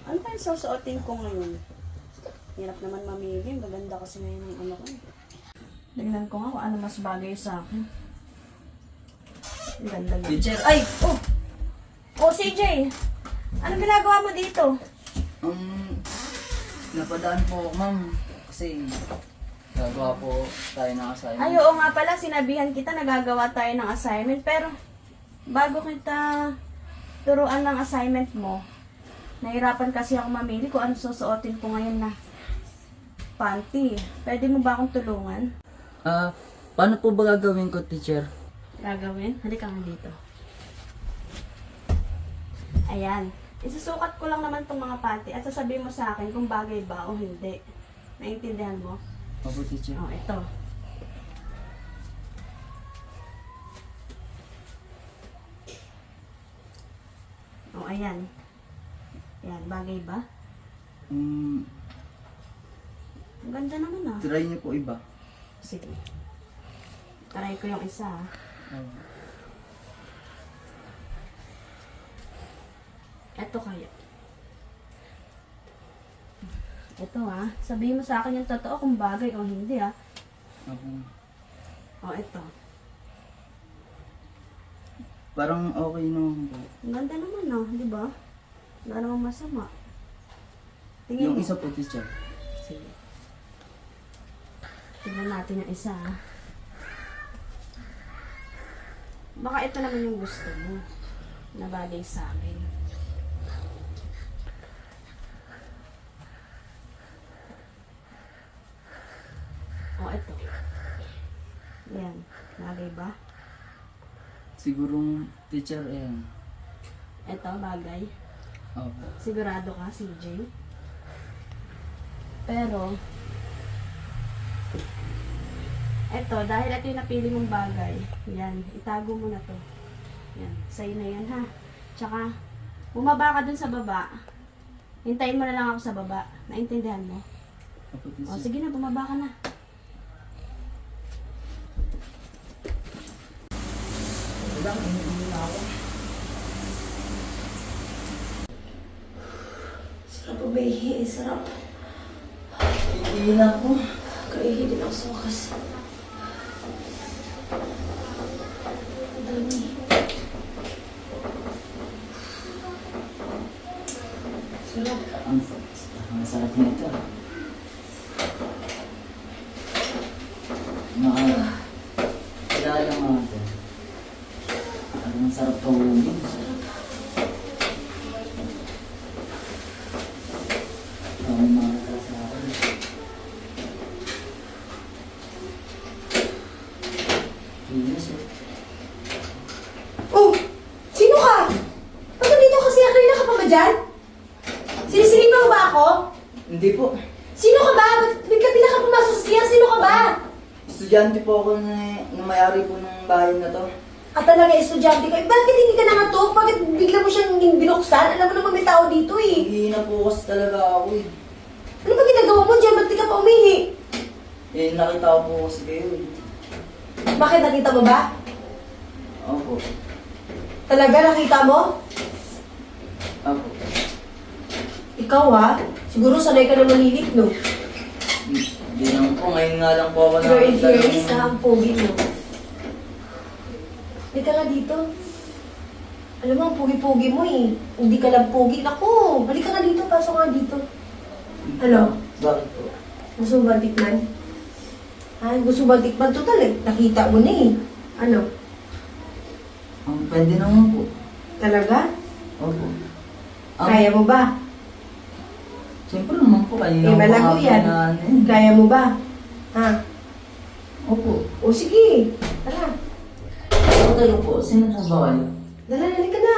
Ano kaya susuotin ko ngayon? Hirap naman mamili. Maganda kasi ngayon ang ano ko. Tingnan ko nga kung ano mas bagay sa akin. Ganda lang. Teacher, ay! Oh! Oh, CJ! Ano ginagawa mo dito? Napadaan po ako, ma'am. Kasi gagawa po tayo ng assignment. Ay, oo nga pala. Sinabihan kita nagagawa tayo ng assignment. Pero, bago kita turuan ng assignment mo, nahirapan kasi ako mamili kung ano susuotin ko ngayon na panty. Pwede mo ba akong tulungan? Paano po ba gagawin ko, teacher? Gagawin? Halika nga dito. Ayan. Isusukat ko lang naman tong mga panty at sasabihin mo sa akin kung bagay ba o hindi. Naintindihan mo? Opo, teacher. Oh, ito. Oh, ayan. Ayan, bagay ba? Ang ganda naman ah. Try niyo po iba. Sige. Try ko yung isa ah. Ito kaya. Ito ah. Sabihin mo sa akin yung totoo kung bagay o hindi ah. Oh, ito. Parang okay naman po. Ang ganda naman ah, di ba? Wala namang masama. Tingin Yung mo. isa po, teacher. Sige. Tingnan natin yung isa ah. Baka ito naman yung gusto mo. Na bagay sa akin. Oh, ito. Yan. Bagay ba? Sigurong teacher, Ito, bagay. Opo. Sigurado ka, CJ? Pero, eto, dahil ito yung napili mong bagay, yan, itago mo na to. Yan, sa'yo na yan ha. Tsaka, bumaba ka dun sa baba. Hintayin mo na lang ako sa baba. Naintindihan mo? Opo, O, teacher. sige na, bumaba ka na. Ilang iniinom na ako. Sarap po, Behi. Sarap. Iinom ako. Kaihi din ako sa wakas. Ang dami. Sarap. Ang sarap nito. Kilala mo ito. Ang sarap tawagin. Ang mga kasabi. Yes, Oh! Sino ka? Ba't nandito kasi kanina ka pa ba dyan? Sinisilipan mo ba ako? Hindi po. Sino ka ba? Ba't bigla ka pumasok sa siya? Sino ka ba? Estudyante po ako na may-ari po ng bahay na to. At talaga, estudyante ka. Bakit hindi ka nangatok? Bakit bigla mo siyang binuksan? Alam mo naman may tao dito eh. Hihina po kasi talaga ako eh. Ano ba ginagawa mo dyan? Ba't di ka pa umihi? Nakita ko po kasi kayo eh. Bakit nakita mo ba? Opo. Talaga nakita mo? Opo. Ikaw ha? Siguro sanay ka na malilit, no? Hindi naman po. Ngayon nga lang po ako You're in nakita fairness ng- ha, ang pogi mo. Halika nga dito. Alam mo, ang pogi-pogi mo eh. Hindi ka lang pogi. Naku, halika nga dito, pasok nga dito. Ano? Bakit po? Gusto mo ba tikman? Ay, gusto mo ba tikman? Total eh. Nakita mo na eh. Ano? Pwede naman po. Talaga? Opo. Kaya mo ba? Siyempre naman po. Kanina Eh, malago po yan. na ano eh. Kaya mo ba? Ha? Opo. O sige. Tara. Ako tayo po. Sino po ba kayo? Dala, halika na.